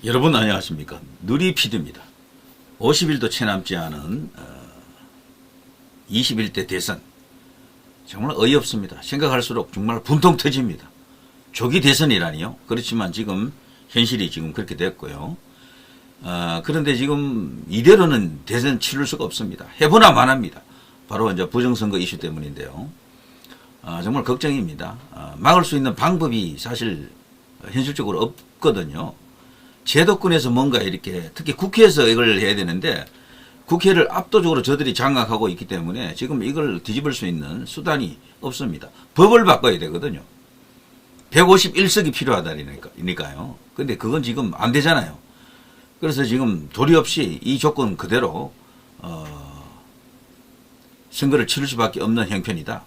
여러분 안녕하십니까. 누리피드입니다. 50일도 채 남지 않은 21대 대선, 정말 어이없습니다. 생각할수록 정말 분통 터집니다. 조기 대선이라니요. 그렇지만 지금 현실이 지금 그렇게 됐고요. 그런데 지금 이대로는 대선 치를 수가 없습니다. 해보나 마나입니다. 바로 이제 부정선거 이슈 때문인데요. 정말 걱정입니다. 막을 수 있는 방법이 사실 현실적으로 없거든요. 제도권에서 뭔가 이렇게, 특히 국회에서 이걸 해야 되는데, 국회를 압도적으로 저들이 장악하고 있기 때문에 지금 이걸 뒤집을 수 있는 수단이 없습니다. 법을 바꿔야 되거든요. 151석이 필요하다니까요. 근데 그건 지금 안 되잖아요. 그래서 지금 도리 없이 이 조건 그대로 선거를 치를 수밖에 없는 형편이다.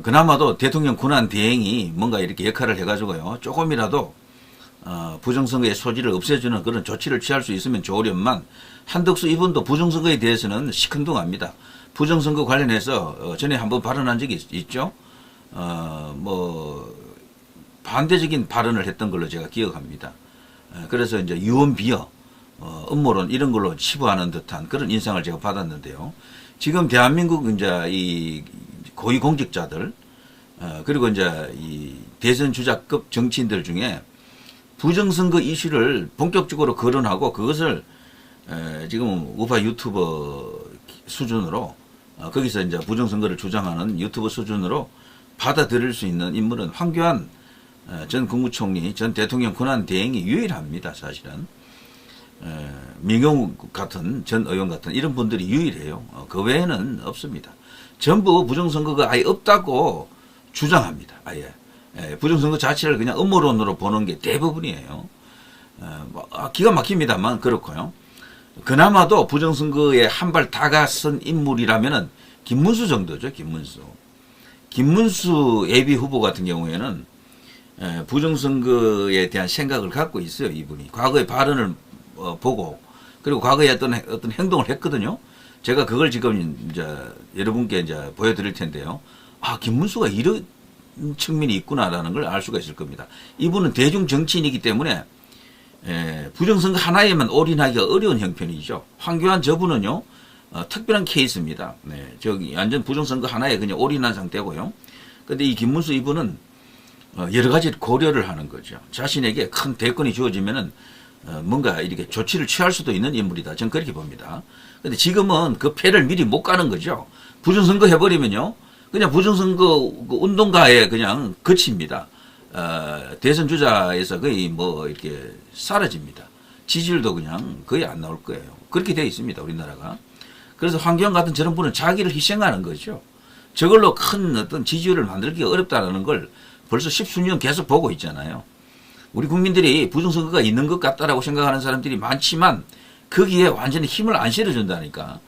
그나마도 대통령 권한 대행이 뭔가 이렇게 역할을 해가지고요, 조금이라도 부정선거의 소지를 없애주는 그런 조치를 취할 수 있으면 좋으련만, 한덕수 이분도 부정선거에 대해서는 시큰둥합니다. 부정선거 관련해서 전에 한번 발언한 적이 있죠. 반대적인 발언을 했던 걸로 제가 기억합니다. 그래서 이제 유언비어, 음모론 이런 걸로 치부하는 듯한 그런 인상을 제가 받았는데요. 지금 대한민국 이제 이 고위공직자들, 그리고 이제 이 대선 주자급 정치인들 중에 부정선거 이슈를 본격적으로 거론하고 그것을 지금 우파 유튜버 수준으로, 거기서 이제 부정선거를 주장하는 유튜버 수준으로 받아들일 수 있는 인물은 황교안 전 국무총리, 전 대통령 권한 대행이 유일합니다. 사실은 민경우 같은 전 의원 같은 이런 분들이 유일해요. 그 외에는 없습니다. 전부 부정선거가 아예 없다고 주장합니다. 아예. 부정선거 자체를 그냥 음모론으로 보는 게 대부분이에요. 기가 막힙니다만 그렇고요. 그나마도 부정선거에 한 발 다가선 인물이라면은 김문수 정도죠. 김문수 예비 후보 같은 경우에는 부정선거에 대한 생각을 갖고 있어요. 이분이 과거의 발언을 보고, 그리고 과거에 어떤 행동을 했거든요. 제가 그걸 지금 이제 여러분께 이제 보여드릴 텐데요. 김문수가 이런 측면이 있구나라는 걸 알 수가 있을 겁니다. 이분은 대중 정치인이기 때문에 부정선거 하나에만 올인하기가 어려운 형편이죠. 황교안 저분은요, 특별한 케이스입니다. 저기 완전 부정선거 하나에 그냥 올인한 상태고요. 근데 이 김문수 이분은 여러 가지 고려를 하는 거죠. 자신에게 큰 대권이 주어지면은 뭔가 이렇게 조치를 취할 수도 있는 인물이다. 저는 그렇게 봅니다. 근데 지금은 그 패를 미리 못 가는 거죠. 부정선거 해버리면요, 그냥 부정선거 운동가에 그냥 그칩니다. 대선 주자에서 거의 이렇게 사라집니다. 지지율도 그냥 거의 안 나올 거예요. 그렇게 되어 있습니다, 우리나라가. 그래서 황교안 같은 저런 분은 자기를 희생하는 거죠. 저걸로 큰 어떤 지지율을 만들기가 어렵다는 걸 벌써 십수년 계속 보고 있잖아요. 우리 국민들이 부정선거가 있는 것 같다라고 생각하는 사람들이 많지만 거기에 완전히 힘을 안 실어준다니까.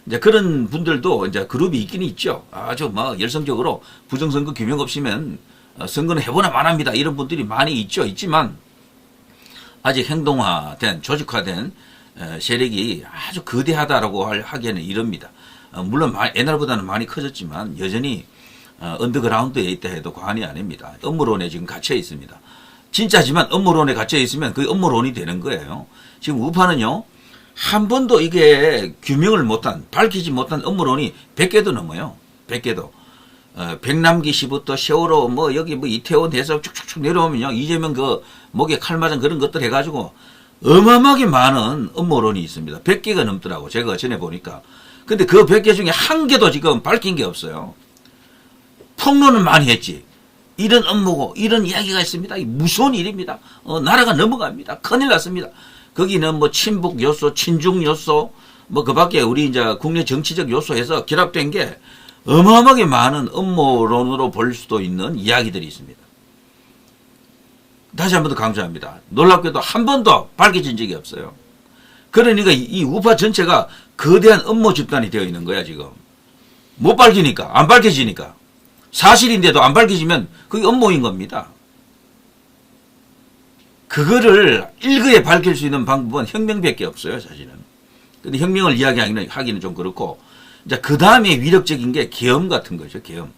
이제 그런 분들도 이제 그룹이 있긴 있죠. 아주 열성적으로 부정선거 규명 없이면 선거는 해보나 마나입니다. 이런 분들이 많이 있지만 아직 행동화된, 조직화된 세력이 아주 거대하다라고 하기에는 이릅니다. 물론 옛날보다는 많이 커졌지만 여전히 언더그라운드에 있다 해도 과언이 아닙니다. 음모론에 지금 갇혀 있습니다. 진짜지만 음모론에 갇혀 있으면 그게 음모론이 되는 거예요. 지금 우파는요, 한 번도 이게 규명을 못한, 밝히지 못한 음모론이 100개도 넘어요. 100개도. 백남기 씨부터 세월호, 여기 이태원 해서 쭉쭉쭉 내려오면요, 이재명 목에 칼 맞은 그런 것들 해가지고 어마어마하게 많은 음모론이 있습니다. 100개가 넘더라고, 제가 전에 보니까. 근데 그 100개 중에 한 개도 지금 밝힌 게 없어요. 폭로는 많이 했지. 이런 음모고, 이런 이야기가 있습니다. 무서운 일입니다. 나라가 넘어갑니다. 큰일 났습니다. 거기는 친북 요소, 친중 요소, 그 밖에 우리 이제 국내 정치적 요소에서 결합된 게 어마어마하게 많은 음모론으로 볼 수도 있는 이야기들이 있습니다. 다시 한 번 더 강조합니다. 놀랍게도 한 번도 밝혀진 적이 없어요. 그러니까 이 우파 전체가 거대한 음모 집단이 되어 있는 거야, 지금. 못 밝히니까, 안 밝혀지니까. 사실인데도 안 밝혀지면 그게 음모인 겁니다. 그거를 일거에 밝힐 수 있는 방법은 혁명밖에 없어요, 사실은. 근데 혁명을 이야기하기는 좀 그렇고, 이제 그 다음에 위력적인 게 계엄 같은 거죠, 계엄.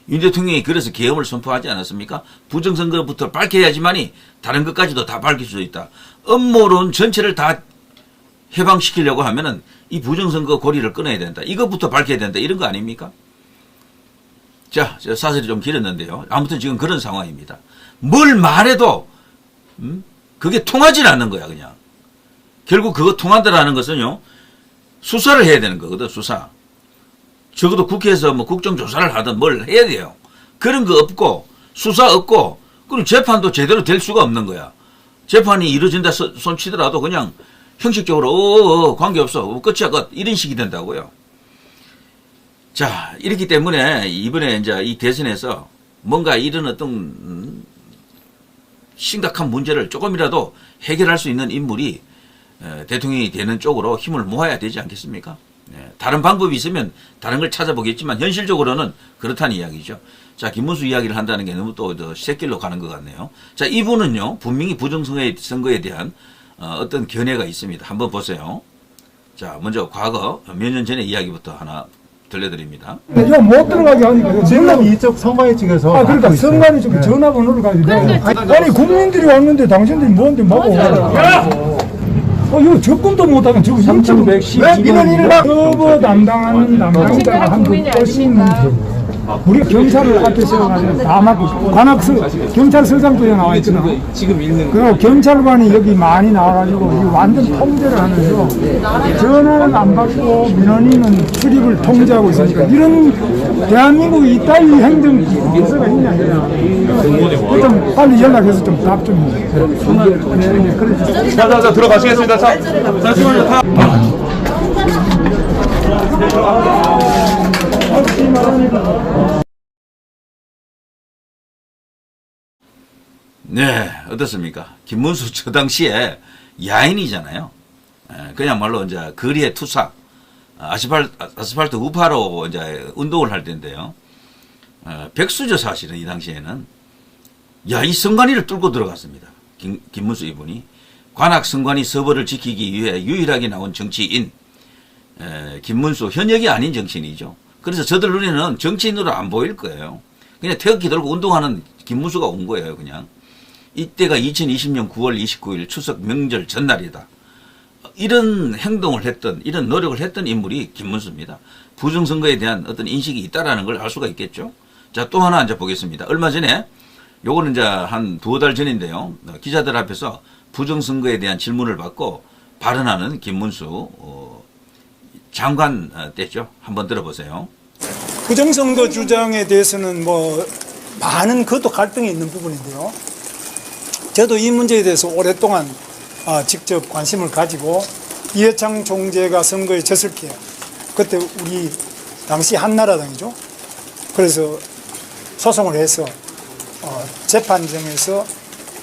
윤 대통령이 그래서 계엄을 선포하지 않았습니까? 부정선거부터 밝혀야지만이 다른 것까지도 다 밝힐 수 있다. 음모론 전체를 다 해방시키려고 하면은 이 부정선거 고리를 끊어야 된다. 이것부터 밝혀야 된다. 이런 거 아닙니까? 자, 사설이 좀 길었는데요. 아무튼 지금 그런 상황입니다. 뭘 말해도 그게 통하지 않는 거야, 그냥. 결국 그거 통한다라는 것은요, 수사를 해야 되는 거거든, 수사. 적어도 국회에서 뭐 국정조사를 하든 뭘 해야 돼요. 그런 거 없고, 수사 없고, 그리고 재판도 제대로 될 수가 없는 거야. 재판이 이루어진다 손치더라도 그냥 형식적으로, 관계없어. 끝이야, 끝. 이런 식이 된다고요. 자, 이렇기 때문에 이번에 이제 이 대선에서 뭔가 이런 어떤, 심각한 문제를 조금이라도 해결할 수 있는 인물이 대통령이 되는 쪽으로 힘을 모아야 되지 않겠습니까? 다른 방법이 있으면 다른 걸 찾아보겠지만 현실적으로는 그렇다는 이야기죠. 자, 김문수 이야기를 한다는 게 너무 또 새길로 가는 것 같네요. 자, 이분은요, 분명히 부정선거에 대한 어떤 견해가 있습니다. 한번 보세요. 자, 먼저 과거 몇 년 전의 이야기부터 하나 들려드립니다. 이거 못 들어가게 하니까 지금 이쪽 선관위 측에서 그러니까 선관위 쪽에 전화번호를 가지고 아니 국민들이 왔는데 당신들이 뭔데 뭐고 이거 접근도 못하면 저거 3,110 서버 담당하는 담당자가 한분 것이는데 우리 경찰을 앞에 세워가지고 다 막고 경찰서장도 여기 나와 있잖아. 지금 있는 그리고 경찰관이 여기 많이 나와가지고 이 완전 통제를 하면서 전화는 안 받고 민원인은 출입을 통제하고 있으니까 이런 대한민국에 이따위 행정 질서가 있냐 좀 빨리 연락해서 좀 답 좀 해. 자 들어가시겠습니다. 자 잠시만요. 네, 어떻습니까? 김문수 저 당시에 야인이잖아요. 그냥말로 이제 거리의 투사, 아스팔트 우파로 이제 운동을 할 때인데요. 백수죠, 사실은 이 당시에는. 야, 이 선관위를 뚫고 들어갔습니다. 김문수 이분이. 관악 선관위 서버를 지키기 위해 유일하게 나온 정치인, 김문수, 현역이 아닌 정치인이죠. 그래서 저들 눈에는 정치인으로 안 보일 거예요. 그냥 태극기 들고 운동하는 김문수가 온 거예요, 그냥. 이때가 2020년 9월 29일 추석 명절 전날이다. 이런 행동을 했던, 이런 노력을 했던 인물이 김문수입니다. 부정선거에 대한 어떤 인식이 있다라는 걸 알 수가 있겠죠. 자, 또 하나 이제 보겠습니다. 얼마 전에, 요거는 이제 한 두어 달 전인데요. 기자들 앞에서 부정선거에 대한 질문을 받고 발언하는 김문수 장관 때죠. 한번 들어보세요. 부정선거 주장에 대해서는 뭐 많은 그것도 갈등이 있는 부분인데요. 저도 이 문제에 대해서 오랫동안 직접 관심을 가지고 이해창 총재가 선거에 졌을 때 그때 우리 당시 한나라당이죠. 그래서 소송을 해서 재판정에서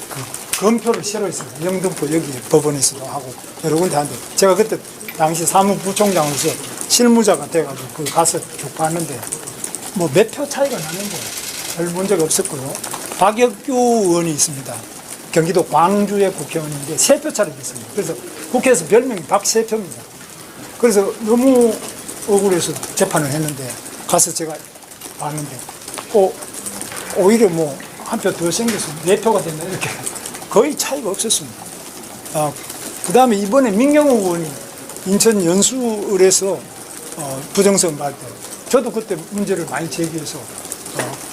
그 검표를 새로 했습니다. 영등포 여기 법원에서도 하고 여러 군데 하는데 제가 그때 당시 사무부총장으로서 실무자가 돼가지고 그 가서 쭉 봤는데 뭐 몇 표 차이가 나는데 별 문제가 없었고요. 박혁규 의원이 있습니다. 경기도 광주의 국회의원인데 3표 차례 됐습니다. 그래서 국회에서 별명이 박세표입니다. 그래서 너무 억울해서 재판을 했는데 가서 제가 봤는데 오히려 뭐 한 표 더 생겨서 4표가 됐나 이렇게 거의 차이가 없었습니다. 그 다음에 이번에 민경욱 의원이 인천 연수을에서 부정선거 할 때 저도 그때 문제를 많이 제기해서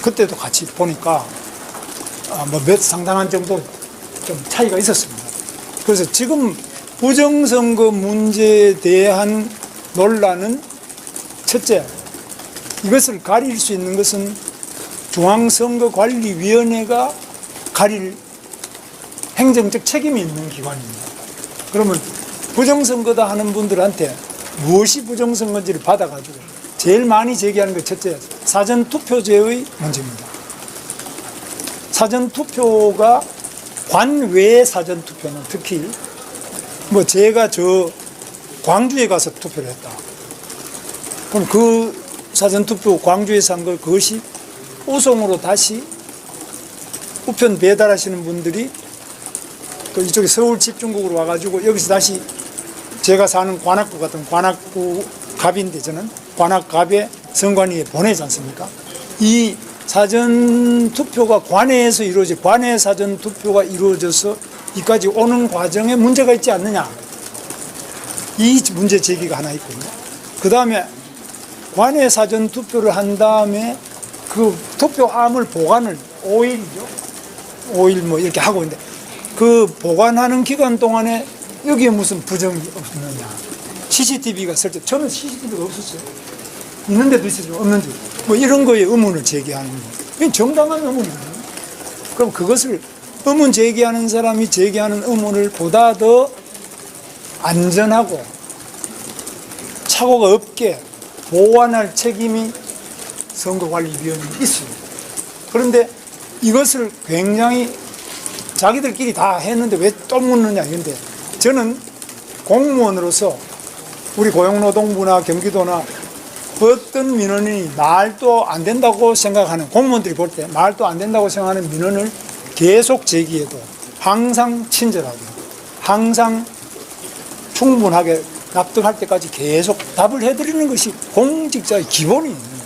그때도 같이 보니까 뭐 몇 상당한 정도 좀 차이가 있었습니다. 그래서 지금 부정선거 문제에 대한 논란은 첫째, 이것을 가릴 수 있는 것은 중앙선거관리위원회가 가릴 행정적 책임이 있는 기관입니다. 그러면 부정선거다 하는 분들한테 무엇이 부정선거인지를 받아가지고 제일 많이 제기하는 게 첫째, 사전투표제의 문제입니다. 사전투표가 관외 사전투표는 특히 뭐 제가 저 광주에 가서 투표를 했다. 그럼 그 사전투표 광주에서 한 걸 그것이 우송으로 다시 우편 배달하시는 분들이 또 이쪽에 서울 집중국으로 와가지고 여기서 다시 제가 사는 관악구 같은 관악구 갑인데 저는 관악갑에 선관위에 보내지 않습니까? 이 사전 투표가 관내에서 관내 사전 투표가 이루어져서 이까지 오는 과정에 문제가 있지 않느냐. 이 문제 제기가 하나 있고요. 그 다음에 관내 사전 투표를 한 다음에 그 투표함을 보관을 5일이죠. 5일 뭐 이렇게 하고 있는데 그 보관하는 기간 동안에 여기에 무슨 부정이 없느냐. CCTV가 설정, 저는 CCTV가 없었어요. 있는데도 있었죠. 없는데. 뭐 이런 거에 의문을 제기하는 거. 이건 정당한 의문이거든요. 그럼 그것을 의문 제기하는 사람이 제기하는 의문을 보다 더 안전하고 착오가 없게 보완할 책임이 선거관리위원회에 있습니다. 그런데 이것을 굉장히 자기들끼리 다 했는데 왜 또 묻느냐 이건데 저는 공무원으로서 우리 고용노동부나 경기도나 어떤 민원이 말도 안 된다고 생각하는 공무원들이 볼 때 말도 안 된다고 생각하는 민원을 계속 제기해도 항상 친절하게 항상 충분하게 납득할 때까지 계속 답을 해드리는 것이 공직자의 기본이에요.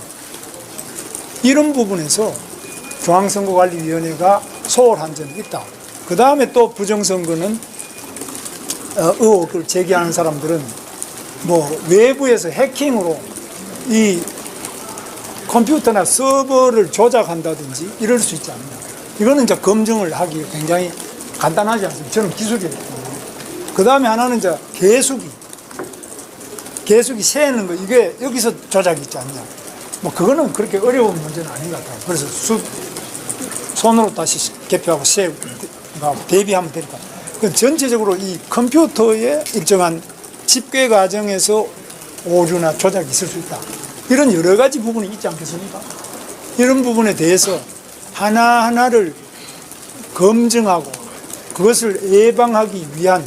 이런 부분에서 중앙선거관리위원회가 소홀한 점이 있다. 그 다음에 또 부정선거는 의혹을 제기하는 사람들은 뭐 외부에서 해킹으로 이 컴퓨터나 서버를 조작한다든지 이럴 수 있지 않느냐. 이거는 이제 검증을 하기 굉장히 간단하지 않습니까? 저는 기술이 있거든요. 그 다음에 하나는 이제 개수기 세는 거, 이게 여기서 조작이 있지 않냐. 뭐 그거는 그렇게 어려운 문제는 아닌 것 같아요. 그래서 손으로 다시 개표하고 세고 대비하면 되니까. 전체적으로 이 컴퓨터의 일정한 집계 과정에서 오류나 조작이 있을 수 있다. 이런 여러 가지 부분이 있지 않겠습니까? 이런 부분에 대해서 하나하나를 검증하고 그것을 예방하기 위한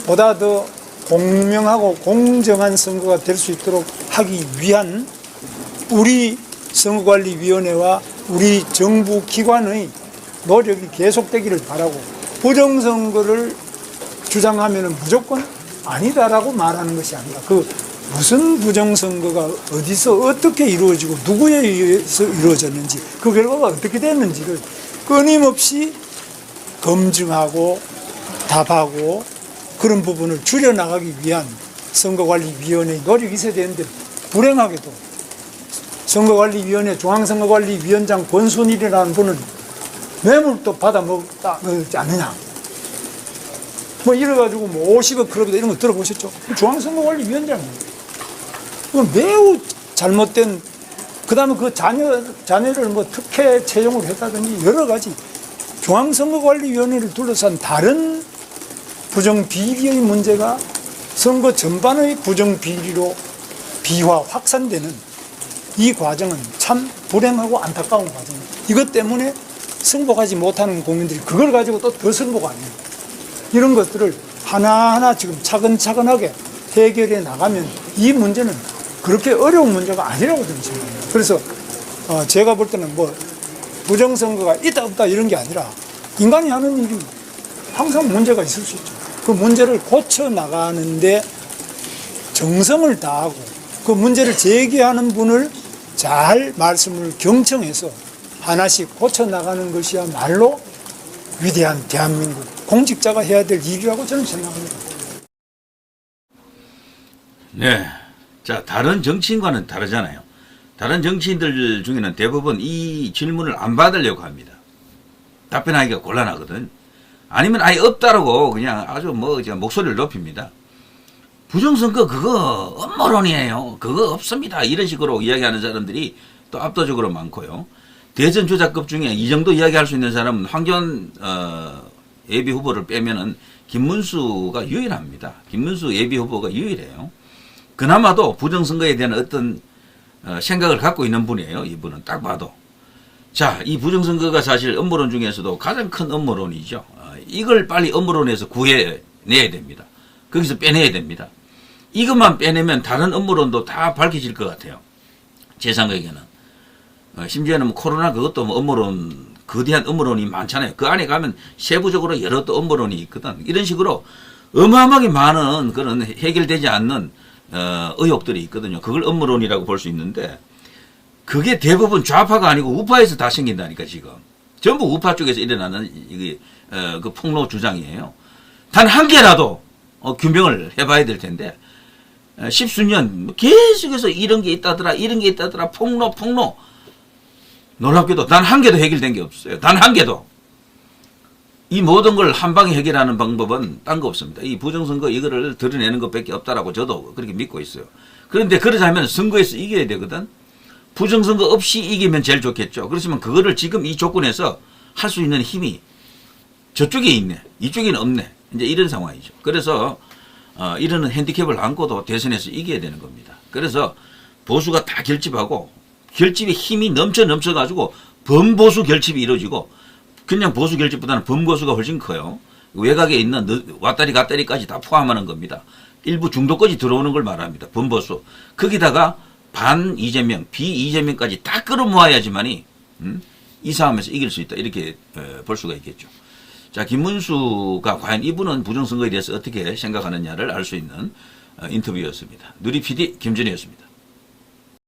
보다 더 공명하고 공정한 선거가 될 수 있도록 하기 위한 우리 선거관리위원회와 우리 정부 기관의 노력이 계속되기를 바라고 부정선거를 주장하면 무조건 아니다라고 말하는 것이 아니라 그 무슨 부정선거가 어디서 어떻게 이루어지고 누구에 의해서 이루어졌는지 그 결과가 어떻게 됐는지를 끊임없이 검증하고 답하고 그런 부분을 줄여나가기 위한 선거관리위원회의 노력이 있어야 되는데 불행하게도 선거관리위원회 중앙선거관리위원장 권순일이라는 분은 뇌물도 받아먹지 않느냐 뭐 이래가지고 뭐 50억 그러기도 이런 거 들어보셨죠? 중앙선거관리위원장이에요. 그건 매우 잘못된 그 다음에 그 자녀를 뭐 특혜 채용을 했다든지 여러 가지 중앙선거관리위원회를 둘러싼 다른 부정비리의 문제가 선거 전반의 부정비리로 비화 확산되는 이 과정은 참 불행하고 안타까운 과정입니다. 이것 때문에 승복하지 못하는 국민들이 그걸 가지고 또 더 승복 안 해요. 이런 것들을 하나하나 지금 차근차근하게 해결해 나가면 이 문제는 그렇게 어려운 문제가 아니라고 저는 생각합니다. 그래서 제가 볼 때는 뭐 부정선거가 있다 없다 이런 게 아니라 인간이 하는 일이 항상 문제가 있을 수 있죠. 그 문제를 고쳐 나가는데 정성을 다하고 그 문제를 제기하는 분을 잘 말씀을 경청해서 하나씩 고쳐 나가는 것이야말로 위대한 대한민국 공직자가 해야 될 일이라고 저는 생각합니다. 네. 자, 다른 정치인과는 다르잖아요. 다른 정치인들 중에는 대부분 이 질문을 안 받으려고 합니다. 답변하기가 곤란하거든. 아니면 아예 없다라고 그냥 아주 뭐 목소리를 높입니다. 부정선거 그거 음모론이에요. 그거 없습니다. 이런 식으로 이야기하는 사람들이 또 압도적으로 많고요. 대선 주자급 중에 이 정도 이야기할 수 있는 사람은 황교안 예비 후보를 빼면은 김문수가 유일합니다. 김문수 예비 후보가 유일해요. 그나마도 부정선거에 대한 어떤 생각을 갖고 있는 분이에요. 이분은 딱 봐도. 자, 이 부정선거가 사실 음모론 중에서도 가장 큰 음모론이죠. 이걸 빨리 음모론에서 구해내야 됩니다. 거기서 빼내야 됩니다. 이것만 빼내면 다른 음모론도 다 밝혀질 것 같아요. 제 생각에는. 심지어는 뭐 코로나 그것도 뭐 음모론, 거대한 음모론이 많잖아요. 그 안에 가면 세부적으로 여러 또 음모론이 있거든. 이런 식으로 어마어마하게 많은 그런 해결되지 않는 의혹들이 있거든요. 그걸 음모론이라고 볼 수 있는데 그게 대부분 좌파가 아니고 우파에서 다 생긴다니까 지금. 전부 우파 쪽에서 일어나는 이게 그 폭로 주장이에요. 단 한 개라도 규명을 해봐야 될 텐데 십수년 계속해서 이런 게 있다더라 이런 게 있다더라 폭로 놀랍게도 단 한 개도 해결된 게 없어요. 단 한 개도. 이 모든 걸 한 방에 해결하는 방법은 딴 거 없습니다. 이 부정선거 이거를 드러내는 것밖에 없다라고 저도 그렇게 믿고 있어요. 그런데 그러자면 선거에서 이겨야 되거든. 부정선거 없이 이기면 제일 좋겠죠. 그렇지만 그거를 지금 이 조건에서 할 수 있는 힘이 저쪽에 있네. 이쪽에는 없네. 이제 이런 상황이죠. 그래서 이런 핸디캡을 안고도 대선에서 이겨야 되는 겁니다. 그래서 보수가 다 결집하고 결집의 힘이 넘쳐가지고 범보수 결집이 이루어지고 그냥 보수 결집보다는 범보수가 훨씬 커요. 외곽에 있는 왔다리 갔다리까지 다 포함하는 겁니다. 일부 중도까지 들어오는 걸 말합니다. 범보수. 거기다가 반 이재명, 비 이재명까지 다 끌어모아야지만이 이 싸움에서 이길 수 있다. 이렇게 볼 수가 있겠죠. 자, 김문수가 과연 이분은 부정선거에 대해서 어떻게 생각하느냐를 알 수 있는 인터뷰였습니다. 누리 PD 김준희였습니다.